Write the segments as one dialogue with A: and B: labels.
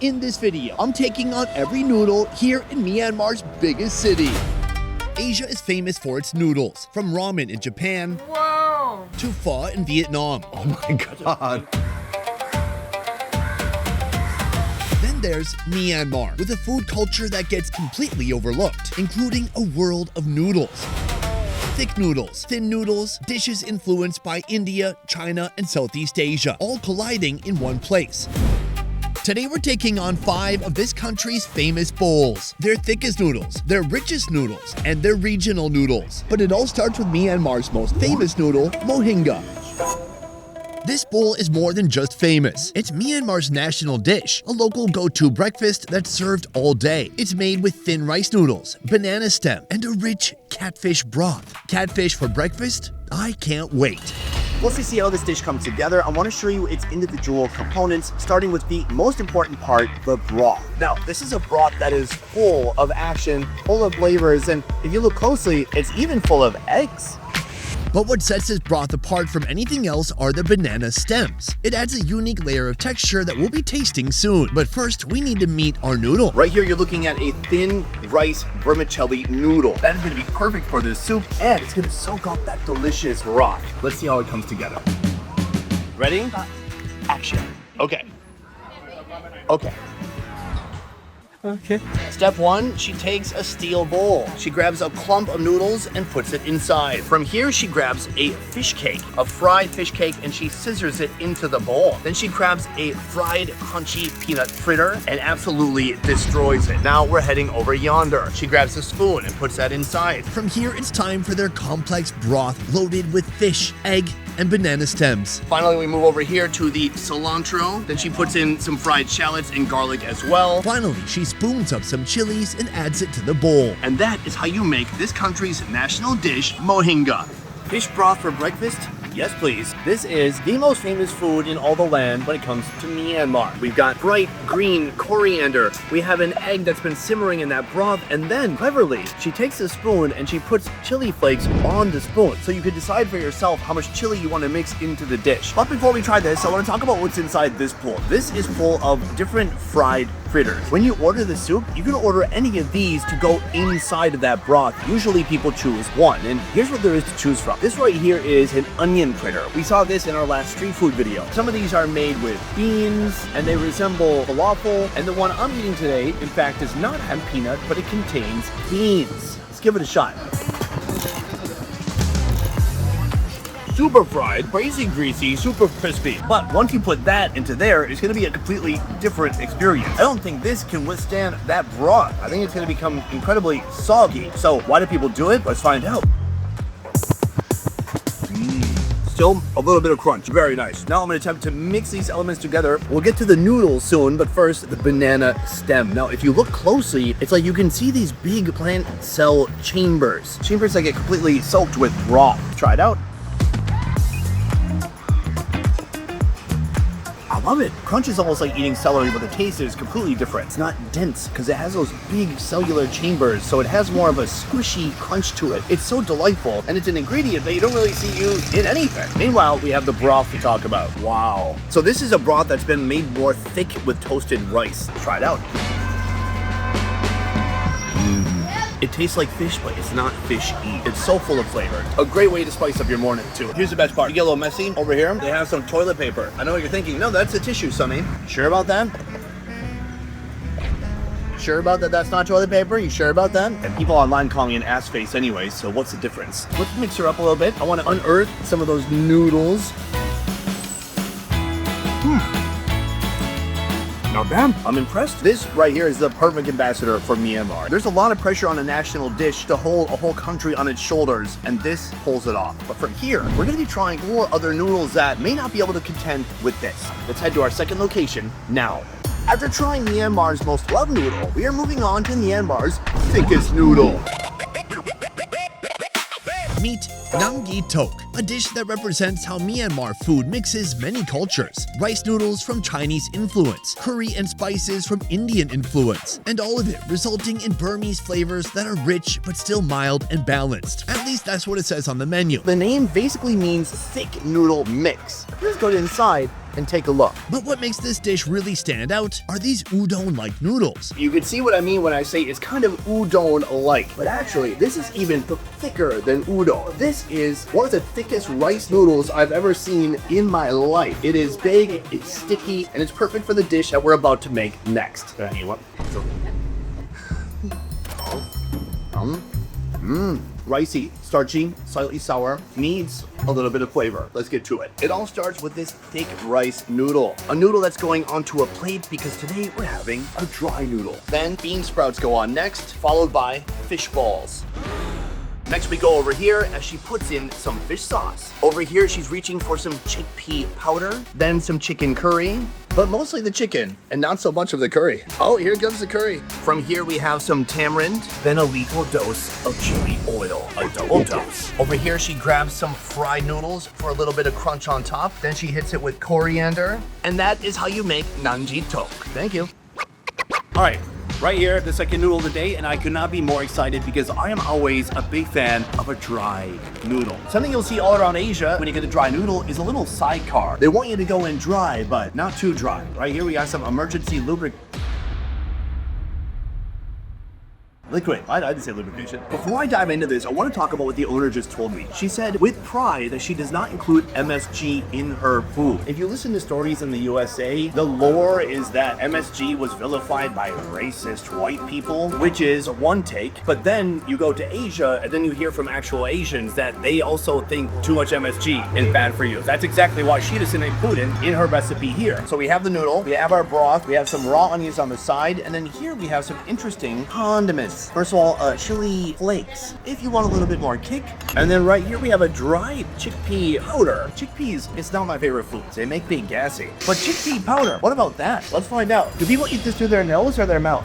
A: In this video, I'm taking on every noodle here in Myanmar's biggest city. Asia is famous for its noodles, from ramen in Japan to pho in Vietnam.
B: Oh my god.
A: Then there's Myanmar, with a food culture that gets completely overlooked, including a world of noodles. Thick noodles, thin noodles, dishes influenced by India, China, and Southeast Asia, all colliding in one place. Today we're taking on 5 of this country's famous bowls. Their thickest noodles, their richest noodles, and their regional noodles. But it all starts with Myanmar's most famous noodle, Mohinga. This bowl is more than just famous. It's Myanmar's national dish, a local go-to breakfast that's served all day. It's made with thin rice noodles, banana stem, and a rich catfish broth. Catfish for breakfast? I can't wait.
B: Let's see how this dish comes together. I want to show you its individual components, starting with the most important part, the broth. Now, this is a broth that is full of action, full of flavors, and if you look closely, it's even full of eggs.
A: But what sets this broth apart from anything else are the banana stems. It adds a unique layer of texture that we'll be tasting soon. But first, we need to meet our noodle.
B: Right here, you're looking at a thin rice vermicelli noodle. That is going to be perfect for this soup, and it's going to soak up that delicious broth. Let's see how it comes together. Ready? Action. Okay. Step 1, she takes a steel bowl. She grabs a clump of noodles and puts it inside. From here, she grabs a fish cake, a fried fish cake, and she scissors it into the bowl. Then she grabs a fried crunchy peanut fritter and absolutely destroys it. Now we're heading over yonder. She grabs a spoon and puts that inside.
A: From here, it's time for their complex broth loaded with fish, egg, and banana stems.
B: Finally, we move over here to the cilantro. Then she puts in some fried shallots and garlic as well.
A: Finally, she spoons up some chilies and adds it to the bowl.
B: And that is how you make this country's national dish, Mohinga. Fish broth for breakfast? Yes, please. This is the most famous food in all the land when it comes to Myanmar. We've got bright green coriander. We have an egg that's been simmering in that broth, and then, cleverly, she takes a spoon and she puts chili flakes on the spoon. So you can decide for yourself how much chili you want to mix into the dish. But before we try this, I want to talk about what's inside this bowl. This is full of different fried fritters. When you order the soup, you can order any of these to go inside of that broth. Usually people choose one, and here's what there is to choose from. This right here is an onion fritter. We saw this in our last street food video. Some of these are made with beans, and they resemble falafel, and the one I'm eating today, in fact, does not have peanut, but it contains beans. Let's give it a shot. Super fried, crazy greasy, super crispy. But once you put that into there, it's gonna be a completely different experience. I don't think this can withstand that broth. I think it's gonna become incredibly soggy. So why do people do it? Let's find out. Still a little bit of crunch, very nice. Now I'm gonna attempt to mix these elements together. We'll get to the noodles soon, but first, the banana stem. Now, if you look closely, it's like you can see these big plant cell chambers. Chambers that get completely soaked with broth. Try it out. I love it. Crunch is almost like eating celery, but the taste is completely different. It's not dense because it has those big cellular chambers, so it has more of a squishy crunch to it. It's so delightful, and it's an ingredient that you don't really see used in anything. Meanwhile, we have the broth to talk about. Wow. So this is a broth that's been made more thick with toasted rice. Try it out. It tastes like fish, but it's not fish-y. It's so full of flavor. A great way to spice up your morning, too. Here's the best part. You get a little messy over here. They have some toilet paper. I know what you're thinking. No, that's a tissue, Sonny. Sure about that? Sure about that that's not toilet paper? You sure about that? And people online call me an ass face anyway, so what's the difference? Let's mix her up a little bit. I want to unearth some of those noodles. Not bad. I'm impressed. This right here is the perfect ambassador for Myanmar. There's a lot of pressure on a national dish to hold a whole country on its shoulders, and this pulls it off. But from here, we're going to be trying 4 other noodles that may not be able to contend with this. Let's head to our second location now. After trying Myanmar's most loved noodle, we are moving on to Myanmar's thickest noodle.
A: Meet THOKE, a dish that represents how Myanmar food mixes many cultures. Rice noodles from Chinese influence, curry and spices from Indian influence, and all of it resulting in Burmese flavors that are rich but still mild and balanced. At least that's what it says on the menu.
B: The name basically means thick noodle mix. Let's go inside and take a look.
A: But what makes this dish really stand out are these udon-like noodles.
B: You can see what I mean when I say it's kind of udon-like, but actually this is even thicker than udon. This is one of the thickest rice noodles I've ever seen in my life. It is big, it's sticky, and it's perfect for the dish that we're about to make next. Ricey, starchy, slightly sour, needs a little bit of flavor. Let's get to it. It all starts with this thick rice noodle. A noodle that's going onto a plate because today we're having a dry noodle. Then bean sprouts go on next, followed by fish balls. Next we go over here as she puts in some fish sauce. Over here she's reaching for some chickpea powder, then some chicken curry, but mostly the chicken and not so much of the curry. Oh, here comes the curry. From here we have some tamarind, then a lethal dose of chili oil, a double dose. Over here she grabs some fried noodles for a little bit of crunch on top, then she hits it with coriander, and that is how you make nanji THOKE. Thank you.
C: All right, right here, the second noodle of the day, and I could not be more excited because I am always a big fan of a dry noodle. Something you'll see all around Asia when you get a dry noodle is a little sidecar. They want you to go in dry, but not too dry. Right here, we got some emergency liquid. I didn't say lubrication. Before I dive into this, I want to talk about what the owner just told me. She said with pride that she does not include MSG in her food. If you listen to stories in the USA, the lore is that MSG was vilified by racist white people, which is one take. But then you go to Asia and then you hear from actual Asians that they also think too much MSG is bad for you. That's exactly why she doesn't include it in her recipe here. So we have the noodle, we have our broth, we have some raw onions on the side, and then here we have some interesting condiments. First of all, chili flakes, if you want a little bit more kick. And then right here we have a dried chickpea powder. Chickpeas, it's not my favorite foods. They make me gassy. But chickpea powder, what about that? Let's find out. Do people eat this through their nose or their mouth?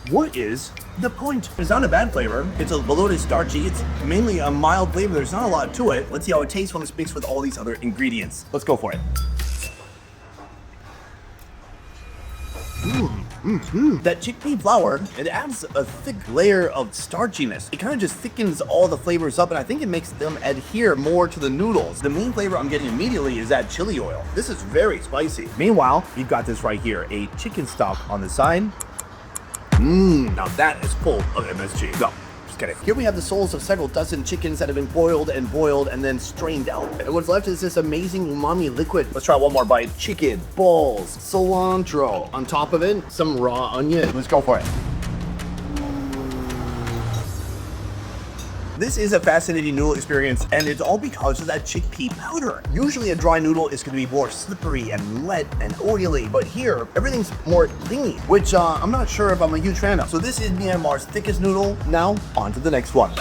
C: What is the point? It's not a bad flavor. It's a little bit starchy. It's mainly a mild flavor. There's not a lot to it. Let's see how it tastes when it's mixed with all these other ingredients. Let's go for it. That chickpea flour, it adds a thick layer of starchiness. It kind of just thickens all the flavors up, and I think it makes them adhere more to the noodles. The main flavor I'm getting immediately is that chili oil. This is very spicy. Meanwhile, you've got this right here, a chicken stock on the side. Now that is full of MSG. No, just kidding. Here we have the souls of several dozen chickens that have been boiled and then strained out. And what's left is this amazing umami liquid. Let's try one more bite. Chicken, balls, cilantro. On top of it, some raw onion. Let's go for it. This is a fascinating noodle experience, and it's all because of that chickpea powder. Usually a dry noodle is going to be more slippery and wet and oily, but here, everything's more clingy, which I'm not sure if I'm a huge fan of. So this is Myanmar's thickest noodle. Now, on to the next one.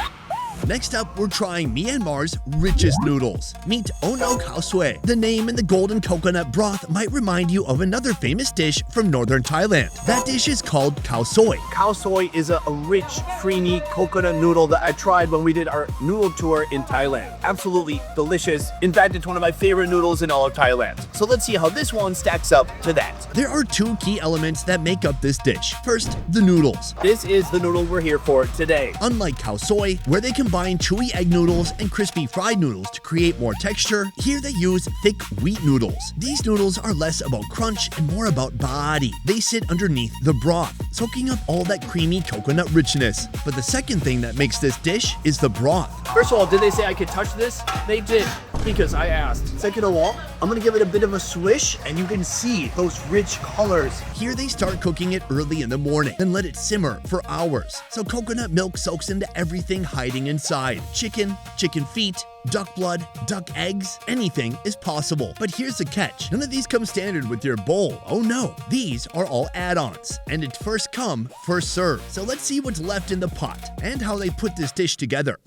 A: Next up, we're trying Myanmar's richest noodles. Meet Ono Khao Soi. The name and the golden coconut broth might remind you of another famous dish from northern Thailand. That dish is called khao soi.
B: Khao soi is a rich, creamy coconut noodle that I tried when we did our noodle tour in Thailand. Absolutely delicious. In fact, it's one of my favorite noodles in all of Thailand. So let's see how this one stacks up to that.
A: There are two key elements that make up this dish. First, the noodles.
B: This is the noodle we're here for today.
A: Unlike khao soi, where they combine chewy egg noodles and crispy fried noodles to create more texture, here they use thick wheat noodles. These noodles are less about crunch and more about body. They sit underneath the broth, soaking up all that creamy coconut richness. But the second thing that makes this dish is the broth.
B: First of all, did they say I could touch this? They did, because I asked. Second of all, I'm gonna give it a bit of a swish, and you can see those rich colors.
A: Here they start cooking it early in the morning, then let it simmer for hours. So coconut milk soaks into everything hiding inside. Chicken, chicken feet, duck blood, duck eggs, anything is possible. But here's the catch. None of these come standard with your bowl. Oh no, these are all add-ons. And it's first come, first serve. So let's see what's left in the pot and how they put this dish together.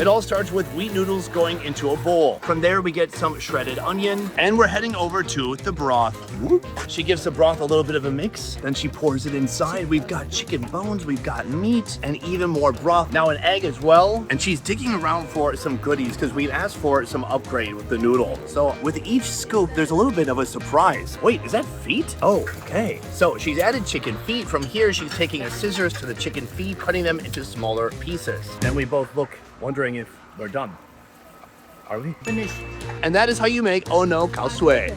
B: It all starts with wheat noodles going into a bowl. From there, we get some shredded onion, and we're heading over to the broth. She gives the broth a little bit of a mix, then she pours it inside. We've got chicken bones, we've got meat, and even more broth. Now an egg as well, and she's digging around for some goodies because we've asked for some upgrade with the noodle. So with each scoop, there's a little bit of a surprise. Wait, is that feet? Oh, okay. So she's added chicken feet. From here, she's taking a scissors to the chicken feet, cutting them into smaller pieces. Then we both look, wondering if we're done. Are we? Finished. And that is how you make Oh No Khao Sui.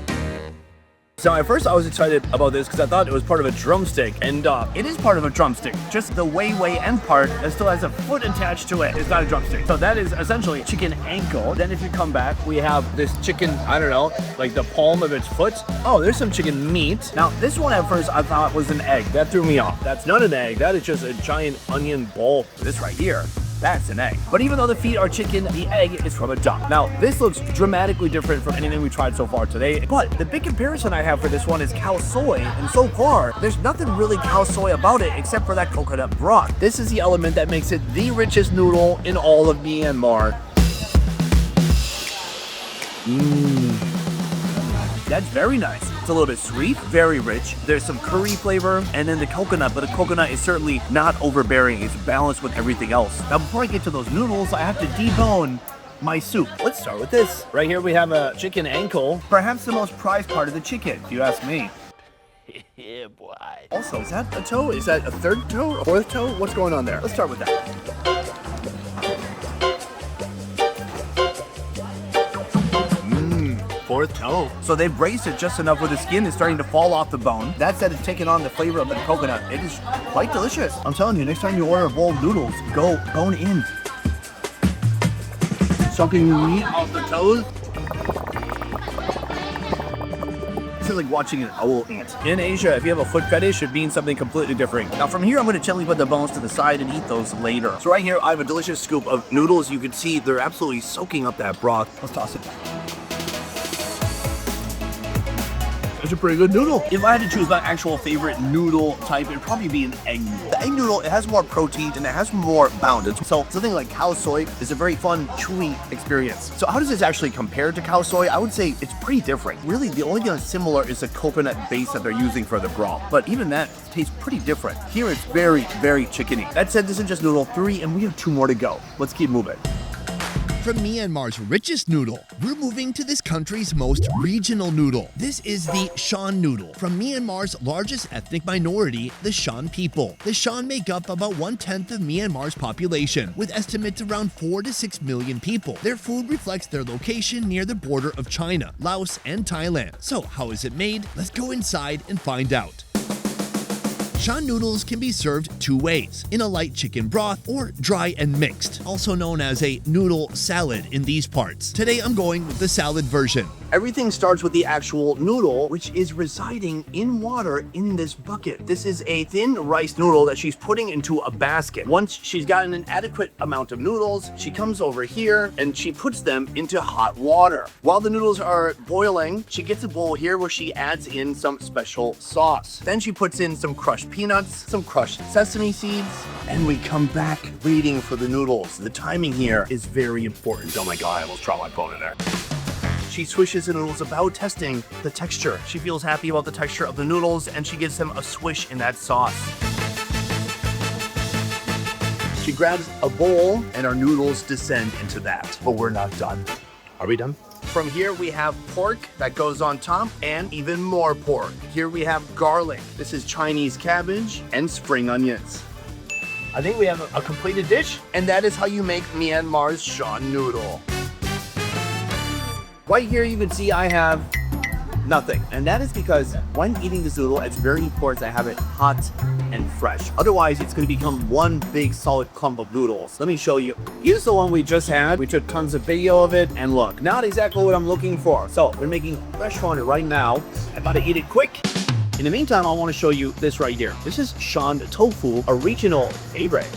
B: So at first I was excited about this because I thought it was part of a drumstick, and it is part of a drumstick. Just the way end part that still has a foot attached to it is not a drumstick. So that is essentially chicken ankle. Then if you come back, we have this chicken, I don't know, like the palm of its foot. Oh, there's some chicken meat. Now this one at first I thought was an egg. That threw me off. That's not an egg. That is just a giant onion ball. This right here, that's an egg. But even though the feet are chicken, the egg is from a duck. Now, this looks dramatically different from anything we tried so far today, but the big comparison I have for this one is khao soi, and so far, there's nothing really khao soi about it except for that coconut broth. This is the element that makes it the richest noodle in all of Myanmar. That's very nice. It's a little bit sweet, very rich. There's some curry flavor, and then the coconut, but the coconut is certainly not overbearing. It's balanced with everything else. Now, before I get to those noodles, I have to debone my soup. Let's start with this. Right here, we have a chicken ankle. Perhaps the most prized part of the chicken, if you ask me. Yeah, boy. Also, is that a toe? Is that a third toe? A fourth toe? What's going on there? Let's start with that. Fourth toe. So they've raised it just enough where the skin is starting to fall off the bone. That said, it's taken on the flavor of the coconut. It is quite delicious. I'm telling you, next time you order a bowl of noodles, go bone in. Sucking meat off the toes. This is like watching an owl ant. In Asia, if you have a foot fetish, it means something completely different. Now from here, I'm going to gently put the bones to the side and eat those later. So right here, I have a delicious scoop of noodles. You can see they're absolutely soaking up that broth. Let's toss it. It's a pretty good noodle. If I had to choose my actual favorite noodle type, it'd probably be an egg noodle. The egg noodle, it has more protein and it has more bounds. So something like khao soi is a very fun, chewy experience. So how does this actually compare to khao soi? I would say it's pretty different. Really, the only thing that's similar is the coconut base that they're using for the broth. But even that tastes pretty different. Here it's very, very chickeny. That said, this is just noodle 3 and we have 2 more to go. Let's keep moving.
A: From Myanmar's richest noodle, we're moving to this country's most regional noodle. This is the Shan noodle, from Myanmar's largest ethnic minority, the Shan people. The Shan make up about 1/10 of Myanmar's population, with estimates around 4 to 6 million people. Their food reflects their location near the border of China, Laos, and Thailand. So how is it made? Let's go inside and find out. Shan noodles can be served 2 ways, in a light chicken broth or dry and mixed, also known as a noodle salad in these parts. Today I'm going with the salad version.
B: Everything starts with the actual noodle, which is residing in water in this bucket. This is a thin rice noodle that she's putting into a basket. Once she's gotten an adequate amount of noodles, she comes over here and she puts them into hot water. While the noodles are boiling, she gets a bowl here where she adds in some special sauce. Then she puts in some crushed peanuts, some crushed sesame seeds, and we come back waiting for the noodles. The timing here is very important. Oh my God, I almost dropped my phone in there. She swishes the noodles about, testing the texture. She feels happy about the texture of the noodles, and she gives them a swish in that sauce. She grabs a bowl, and our noodles descend into that. But we're not done. Are we done? From here, we have pork that goes on top, and even more pork. Here we have garlic. This is Chinese cabbage and spring onions. I think we have a completed dish, and that is how you make Myanmar's Shan noodle. Right here, you can see I have nothing. And that is because when eating this noodle, it's very important to have it hot and fresh. Otherwise, it's going to become one big solid clump of noodles. Let me show you. Here's the one we just had. We took tons of video of it, and look, not exactly what I'm looking for. So we're making fresh one right now. I'm about to eat it quick. In the meantime, I want to show you this right here. This is Shan tofu, a regional favorite.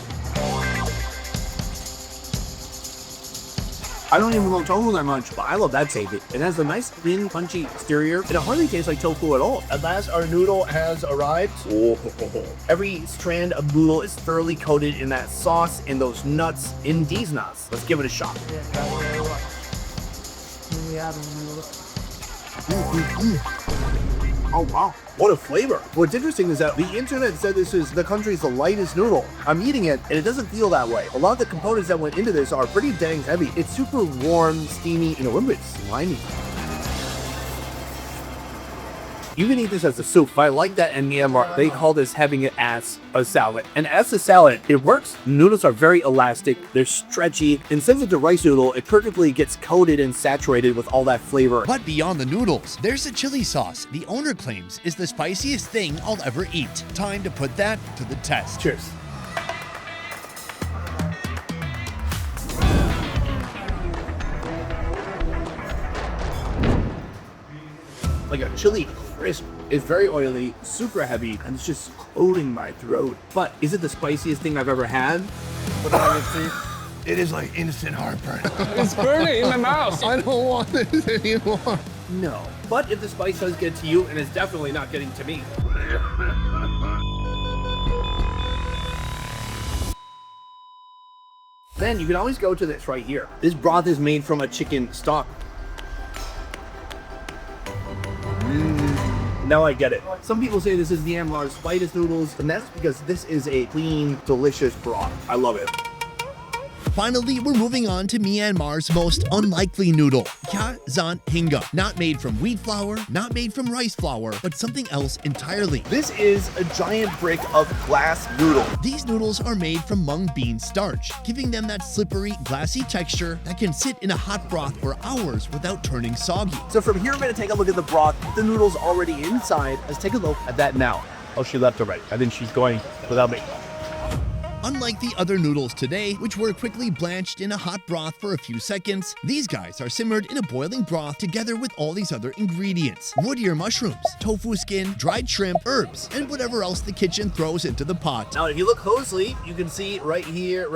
C: I don't even love tofu that much, but I love that taste. It has a nice thin, punchy exterior, and it hardly tastes like tofu at all. At last, our noodle has arrived. Every strand of noodle is thoroughly coated in that sauce and those nuts in these nuts. Let's give it a shot. Oh wow, what a flavor. What's interesting is that the internet said this is the country's lightest noodle. I'm eating it and it doesn't feel that way. A lot of the components that went into this are pretty dang heavy. It's super warm, steamy, and a little bit slimy. You can eat this as a soup, but I like that in Myanmar, they call this having it as a salad. And as a salad, it works. Noodles are very elastic, they're stretchy, and since it's a rice noodle, it perfectly gets coated and saturated with all that flavor.
A: But beyond the noodles, there's a chili sauce the owner claims is the spiciest thing I'll ever eat. Time to put that to the test.
C: Cheers. Like a chili crisp. It's very oily, super heavy, and it's just coating my throat. But is it the spiciest thing I've ever had?
D: It is like instant heartburn.
E: It's burning in my mouth.
D: I don't want this anymore.
C: No. But if the spice does get to you, and it's definitely not getting to me. Then you can always go to this right here. This broth is made from a chicken stock. Now I get it. Some people say this is Myanmar's lightest noodles, and that's because this is a clean, delicious broth. I love it.
A: Finally, we're moving on to Myanmar's most unlikely noodle, HINGA. Not made from wheat flour, not made from rice flour, but something else entirely.
C: This is a giant brick of glass noodle.
A: These noodles are made from mung bean starch, giving them that slippery, glassy texture that can sit in a hot broth for hours without turning soggy.
C: So from here, we're gonna take a look at the broth. The noodle's already inside. Let's take a look at that now. Oh, she left already. I think she's going without me.
A: Unlike the other noodles today, which were quickly blanched in a hot broth for a few seconds, these guys are simmered in a boiling broth together with all these other ingredients. Wood-ear mushrooms, tofu skin, dried shrimp, herbs, and whatever else the kitchen throws into the pot.
C: Now, if you look closely, you can see right here,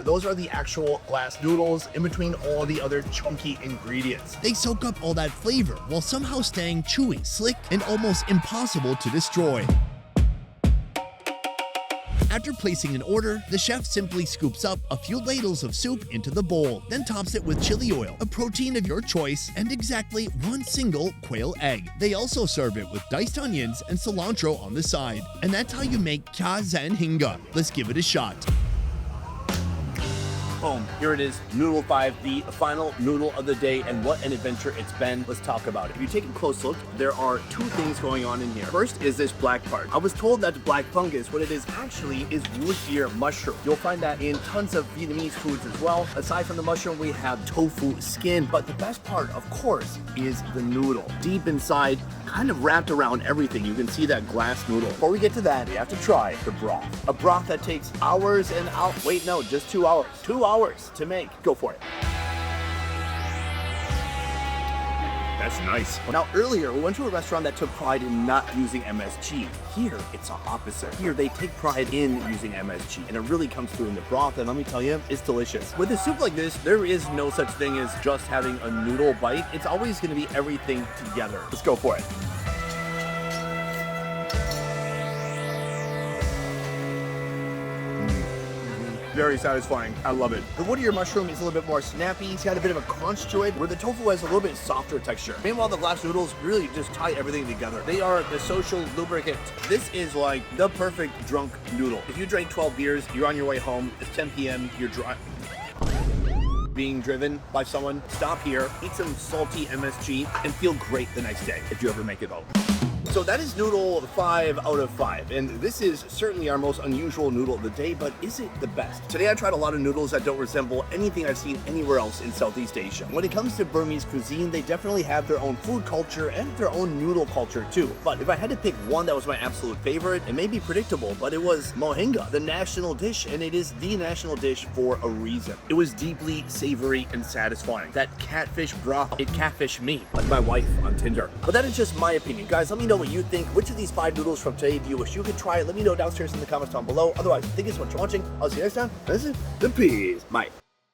C: those are the actual glass noodles in between all the other chunky ingredients.
A: They soak up all that flavor while somehow staying chewy, slick, and almost impossible to destroy. After placing an order, the chef simply scoops up a few ladles of soup into the bowl, then tops it with chili oil, a protein of your choice, and exactly one single quail egg. They also serve it with diced onions and cilantro on the side. And that's how you make HINGA. Let's give it a shot.
C: Boom, here it is, Noodle 5, the final noodle of the day, and what an adventure it's been. Let's talk about it. If you take a close look, there are two things going on in here. First is this black part. I was told that's black fungus. What it is actually is wood-ear mushroom. You'll find that in tons of Vietnamese foods as well. Aside from the mushroom, we have tofu skin, but the best part, of course, is the noodle. Deep inside, kind of wrapped around everything, you can see that glass noodle. Before we get to that, you have to try the broth. A broth that takes hours and hours. Wait, no, just 2 hours. 2 hours to make. Go for it. That's nice. Now, earlier, we went to a restaurant that took pride in not using MSG. Here, it's the opposite. Here, they take pride in using MSG, and it really comes through in the broth, and let me tell you, it's delicious. With a soup like this, there is no such thing as just having a noodle bite. It's always gonna be everything together. Let's go for it. Very satisfying. I love it. The wood-ear mushroom is a little bit more snappy. It's got a bit of a crunch to it, where the tofu has a little bit softer texture. Meanwhile, the glass noodles really just tie everything together. They are the social lubricant. This is like the perfect drunk noodle. If you drank 12 beers, you're on your way home, it's 10 p.m., you're being driven by someone, stop here, eat some salty MSG, and feel great the next day if you ever make it home. So that is noodle 5 out of 5, and this is certainly our most unusual noodle of the day, but is it the best? Today I tried a lot of noodles that don't resemble anything I've seen anywhere else in Southeast Asia. When it comes to Burmese cuisine, they definitely have their own food culture and their own noodle culture too. But if I had to pick one that was my absolute favorite, it may be predictable, but it was Mohinga, the national dish, and it is the national dish for a reason. It was deeply savory and satisfying. That catfish broth, it catfished me, like my wife on Tinder. But that is just my opinion. Guys, let me know what you think. Which of these 5 noodles from today do you wish you could try? Let me know downstairs in the comments down below. Otherwise, thank you so much for watching. I'll see you next time. This is the Peas. Mate.